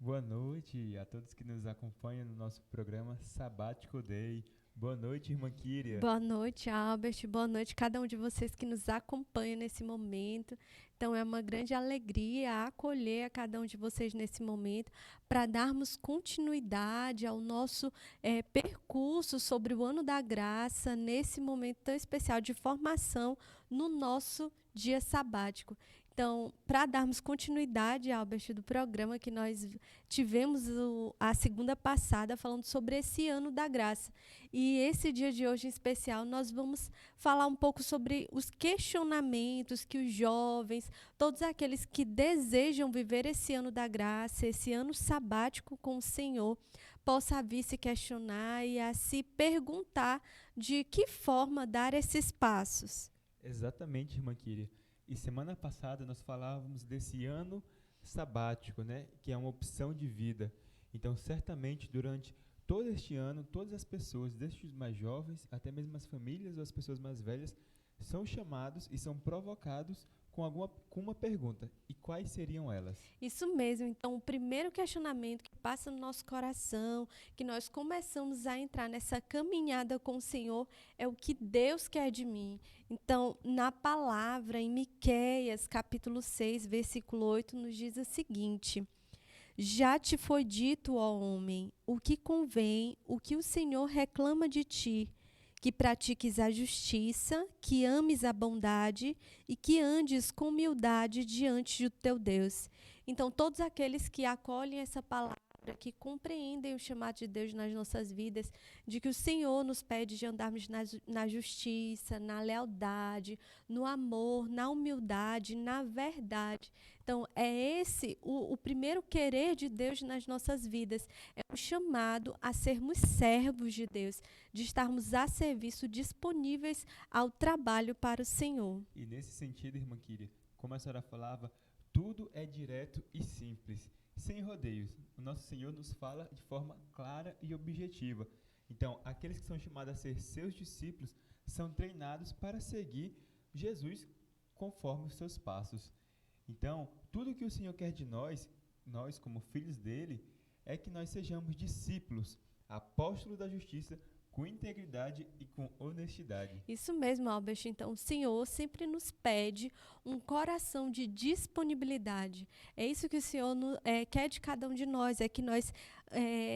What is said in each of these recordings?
Boa noite a todos que nos acompanham no nosso programa Sabático Day. Boa noite, irmã Kíria. Boa noite, Albert. Boa noite a cada um de vocês que nos acompanha nesse momento. Então, é uma grande alegria acolher a cada um de vocês nesse momento para darmos continuidade ao nosso percurso sobre o Ano da Graça, nesse momento tão especial de formação no nosso dia sabático. Então, para darmos continuidade, Albert, do programa que nós tivemos a segunda passada falando sobre esse Ano da Graça. E esse dia de hoje em especial, nós vamos falar um pouco sobre os questionamentos que os jovens, todos aqueles que desejam viver esse ano da graça, esse ano sabático com o Senhor, possa vir se questionar e a se perguntar de que forma dar esses passos. Exatamente, irmã Kíria. E semana passada nós falávamos desse ano sabático, né? Que é uma opção de vida. Então, certamente, durante todo este ano, todas as pessoas, desde os mais jovens, até mesmo as famílias ou as pessoas mais velhas, são chamados e são provocados com uma pergunta. E quais seriam elas? Isso mesmo. Então, o primeiro questionamento que passa no nosso coração, que nós começamos a entrar nessa caminhada com o Senhor, é o que Deus quer de mim. Então, na palavra, em Miqueias, capítulo 6, versículo 8, nos diz o seguinte: Já te foi dito, ó homem, o que convém, o que o Senhor reclama de ti, que pratiques a justiça, que ames a bondade e que andes com humildade diante do teu Deus. Então, todos aqueles que acolhem essa palavra, que compreendem o chamado de Deus nas nossas vidas, de que o Senhor nos pede de andarmos na justiça, na lealdade, no amor, na humildade, na verdade. Então, é esse o primeiro querer de Deus nas nossas vidas. É um chamado a sermos servos de Deus, de estarmos a serviço, disponíveis ao trabalho para o Senhor. E nesse sentido, irmã Kíria, como a senhora falava, tudo é direto e simples, sem rodeios. O nosso Senhor nos fala de forma clara e objetiva. Então, aqueles que são chamados a ser seus discípulos são treinados para seguir Jesus conforme os seus passos. Então, tudo que o Senhor quer de nós como filhos dele, é que nós sejamos discípulos, apóstolos da justiça, com integridade e com honestidade. Isso mesmo, Albert. Então, o Senhor sempre nos pede um coração de disponibilidade. É isso que o Senhor quer de cada um de nós, é que nós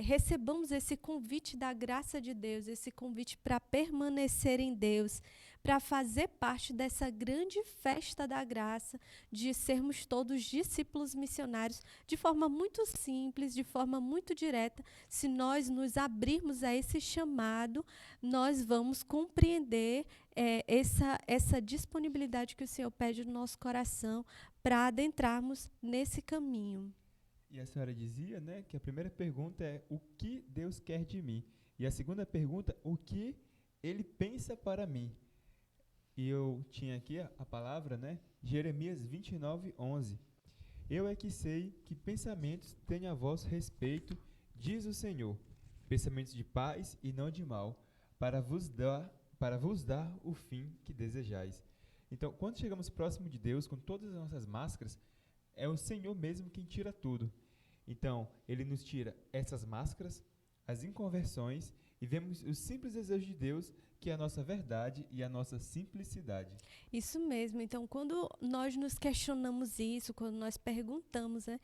recebamos esse convite da graça de Deus, esse convite para permanecer em Deus, para fazer parte dessa grande festa da graça, de sermos todos discípulos missionários, de forma muito simples, de forma muito direta. Se nós nos abrirmos a esse chamado, nós vamos compreender essa disponibilidade que o Senhor pede no nosso coração para adentrarmos nesse caminho. E a senhora dizia, né, que a primeira pergunta é o que Deus quer de mim? E a segunda pergunta, o que Ele pensa para mim? E eu tinha aqui a palavra, né, Jeremias 29:11. Eu é que sei que pensamentos tenho a vosso respeito, diz o Senhor, pensamentos de paz e não de mal, para vos dar o fim que desejais. Então, quando chegamos próximo de Deus, com todas as nossas máscaras, é o Senhor mesmo quem tira tudo. Então, Ele nos tira essas máscaras, as inconversões, e vemos o simples desejo de Deus, que é a nossa verdade e a nossa simplicidade. Isso mesmo. Então, quando nós nos questionamos isso, quando nós perguntamos, né,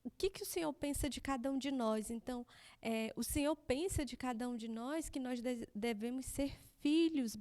o que o Senhor pensa de cada um de nós? Então, o Senhor pensa de cada um de nós que nós devemos ser filhos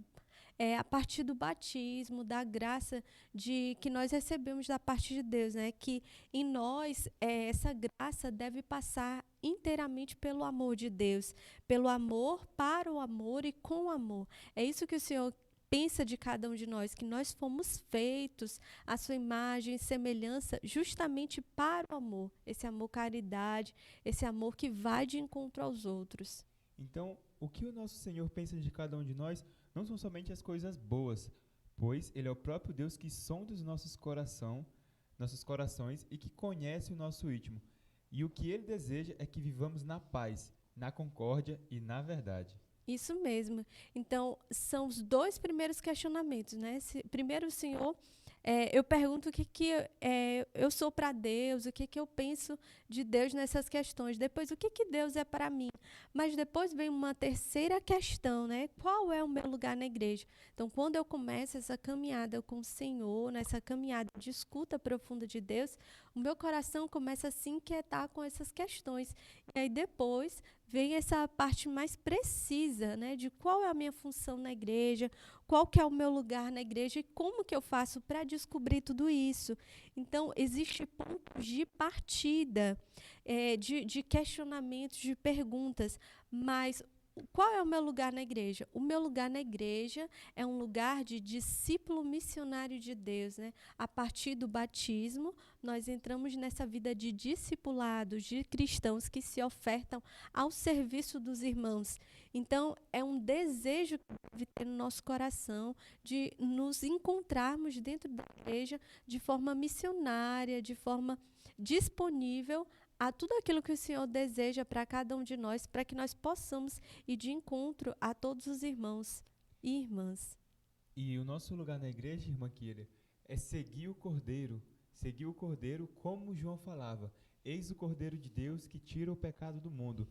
a partir do batismo, da graça que nós recebemos da parte de Deus, né? Que em nós essa graça deve passar inteiramente pelo amor de Deus, pelo amor, para o amor e com o amor. É isso que o Senhor pensa de cada um de nós, que nós fomos feitos à sua imagem e semelhança justamente para o amor, esse amor caridade, esse amor que vai de encontro aos outros. Então, o que o nosso Senhor pensa de cada um de nós não são somente as coisas boas, pois Ele é o próprio Deus que sonda os nossos corações e que conhece o nosso íntimo. E o que Ele deseja é que vivamos na paz, na concórdia e na verdade. Isso mesmo. Então, são os dois primeiros questionamentos, né? Primeiro, o Senhor eu pergunto o que eu sou para Deus, o que eu penso de Deus nessas questões. Depois, o que Deus é para mim. Mas depois vem uma terceira questão, né? Qual é o meu lugar na igreja? Então, quando eu começo essa caminhada com o Senhor, nessa caminhada de escuta profunda de Deus, o meu coração começa a se inquietar com essas questões. E aí depois vem essa parte mais precisa, né? De qual é a minha função na igreja, qual que é o meu lugar na igreja e como que eu faço para descobrir tudo isso. Então, existem pontos de partida, de questionamentos, de perguntas, mas qual é o meu lugar na igreja? O meu lugar na igreja é um lugar de discípulo missionário de Deus, né? A partir do batismo, nós entramos nessa vida de discipulados, de cristãos que se ofertam ao serviço dos irmãos. Então, é um desejo que deve ter no nosso coração de nos encontrarmos dentro da igreja de forma missionária, de forma disponível a tudo aquilo que o Senhor deseja para cada um de nós, para que nós possamos ir de encontro a todos os irmãos e irmãs. E o nosso lugar na igreja, irmã Kira, é seguir o Cordeiro como João falava. Eis o Cordeiro de Deus que tira o pecado do mundo.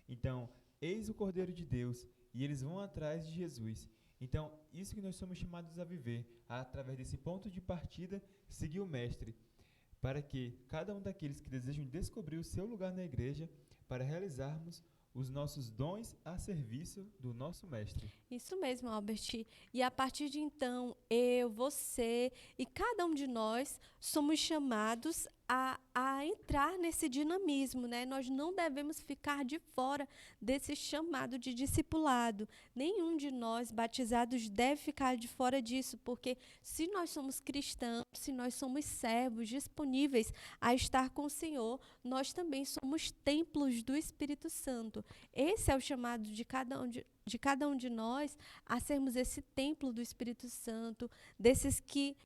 Então, eis o Cordeiro de Deus, e eles vão atrás de Jesus. Então, isso que nós somos chamados a viver, através desse ponto de partida, seguir o Mestre, para que cada um daqueles que desejam descobrir o seu lugar na igreja, para realizarmos os nossos dons a serviço do nosso Mestre. Isso mesmo, Albert. E a partir de então, eu, você e cada um de nós somos chamados a entrar nesse dinamismo, né? Nós não devemos ficar de fora desse chamado de discipulado. Nenhum de nós batizados deve ficar de fora disso, porque se nós somos cristãos, se nós somos servos disponíveis a estar com o Senhor, nós também somos templos do Espírito Santo. Esse é o chamado de cada um de nós a sermos esse templo do Espírito Santo, desses que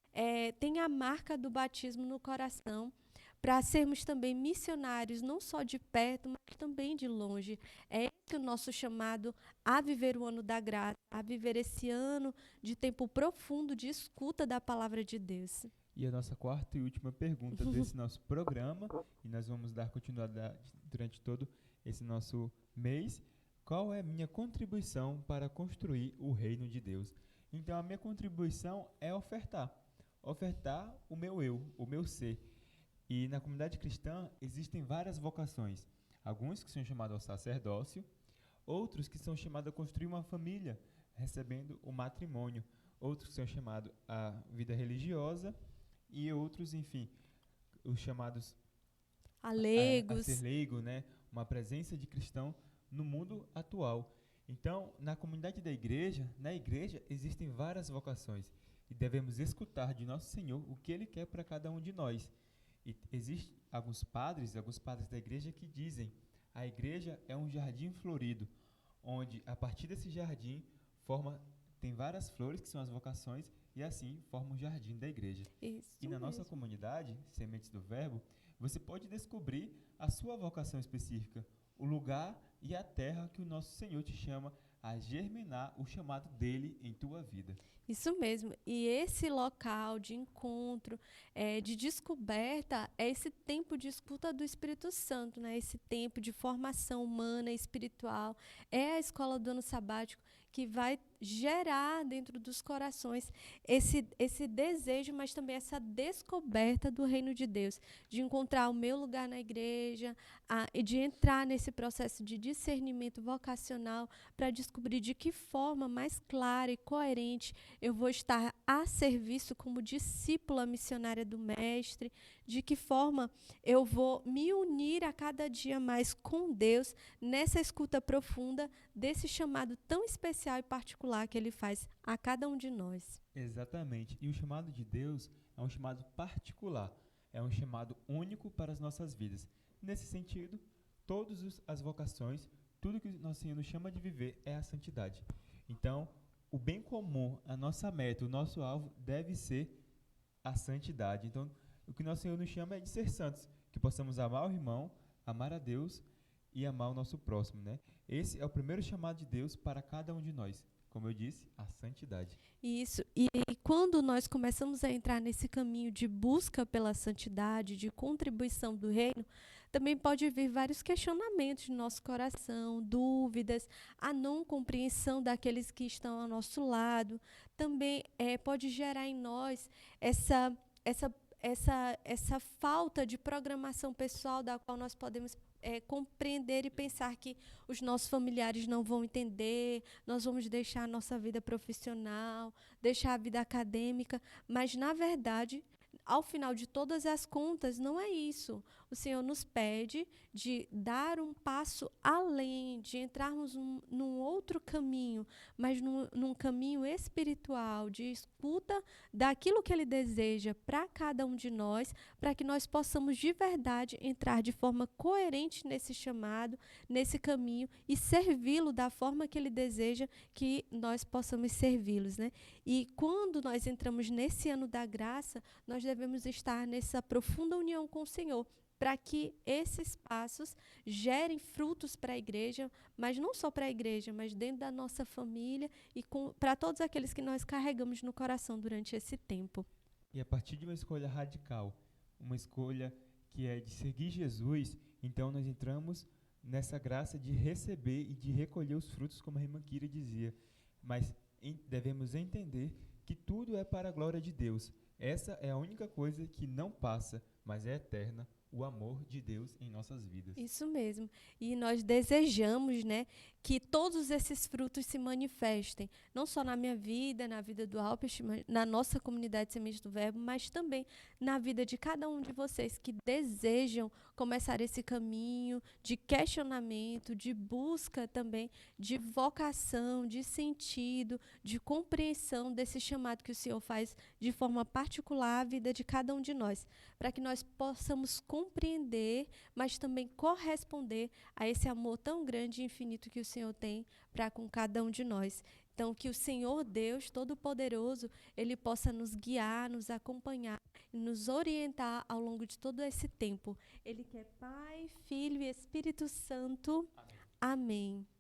têm a marca do batismo no coração, para sermos também missionários, não só de perto, mas também de longe. É esse o nosso chamado a viver o ano da graça, a viver esse ano de tempo profundo de escuta da palavra de Deus. E a nossa quarta e última pergunta desse nosso programa, e nós vamos dar continuidade durante todo esse nosso mês. Qual é a minha contribuição para construir o reino de Deus? Então, a minha contribuição é ofertar o meu eu, o meu ser. E na comunidade cristã existem várias vocações. Alguns que são chamados ao sacerdócio, outros que são chamados a construir uma família, recebendo o matrimônio, outros que são chamados à vida religiosa e outros, enfim, os chamados A a leigos. ser leigo, né? Uma presença de cristão no mundo atual. Então, na comunidade da igreja, na igreja existem várias vocações e devemos escutar de nosso Senhor o que Ele quer para cada um de nós. E existem alguns padres da igreja que dizem: a igreja é um jardim florido, onde a partir desse jardim tem várias flores que são as vocações e assim forma um jardim da igreja. Isso E na nossa mesmo. comunidade, Sementes do Verbo, você pode descobrir a sua vocação específica, o lugar e a terra que o nosso Senhor te chama a germinar o chamado dele em tua vida. Isso mesmo. E esse local de encontro, de descoberta, é esse tempo de escuta do Espírito Santo, né? Esse tempo de formação humana e espiritual. É a escola do ano sabático que vai gerar dentro dos corações esse desejo, mas também essa descoberta do reino de Deus, de encontrar o meu lugar na igreja, e de entrar nesse processo de discernimento vocacional para descobrir de que forma mais clara e coerente eu vou estar a serviço como discípula missionária do Mestre, de que forma eu vou me unir a cada dia mais com Deus nessa escuta profunda desse chamado tão especial e particular que Ele faz a cada um de nós. Exatamente. E o chamado de Deus é um chamado particular, é um chamado único para as nossas vidas. Nesse sentido, todas as vocações, tudo que nosso Senhor nos chama de viver é a santidade. Então, o bem comum, a nossa meta, o nosso alvo deve ser a santidade. Então, o que nosso Senhor nos chama é de ser santos, que possamos amar o irmão, amar a Deus e amar o nosso próximo, né? Esse é o primeiro chamado de Deus para cada um de nós. como eu disse, a santidade. Isso. E quando nós começamos a entrar nesse caminho de busca pela santidade, de contribuição do reino, também pode vir vários questionamentos no nosso coração, dúvidas, a não compreensão daqueles que estão ao nosso lado. Também pode gerar em nós essa, essa, essa falta de programação pessoal da qual nós podemos compreender e pensar que os nossos familiares não vão entender, nós vamos deixar a nossa vida profissional, deixar a vida acadêmica, mas, na verdade, ao final de todas as contas, não é isso. O Senhor nos pede de dar um passo além, de entrarmos num outro caminho, mas num caminho espiritual, de escuta daquilo que Ele deseja para cada um de nós, para que nós possamos de verdade entrar de forma coerente nesse chamado, nesse caminho e servi-lo da forma que Ele deseja que nós possamos servi-los, né? E quando nós entramos nesse ano da graça, nós devemos estar nessa profunda união com o Senhor, para que esses passos gerem frutos para a igreja, mas não só para a igreja, mas dentro da nossa família e para todos aqueles que nós carregamos no coração durante esse tempo. E a partir de uma escolha radical, uma escolha que é de seguir Jesus, então nós entramos nessa graça de receber e de recolher os frutos, como a irmã Kira dizia. Mas devemos entender que tudo é para a glória de Deus. Essa é a única coisa que não passa, mas é eterna, o amor de Deus em nossas vidas. Isso mesmo. E nós desejamos, né, que todos esses frutos se manifestem, não só na minha vida, na vida do Alpes, na nossa comunidade Semente do Verbo, mas também na vida de cada um de vocês que desejam começar esse caminho de questionamento, de busca também, de vocação, de sentido, de compreensão desse chamado que o Senhor faz de forma particular à vida de cada um de nós, para que nós possamos compreender, mas também corresponder a esse amor tão grande e infinito que o Senhor tem para com cada um de nós. Então, que o Senhor Deus Todo-Poderoso, Ele possa nos guiar, nos acompanhar e nos orientar ao longo de todo esse tempo. Ele que é Pai, Filho e Espírito Santo. Amém. Amém.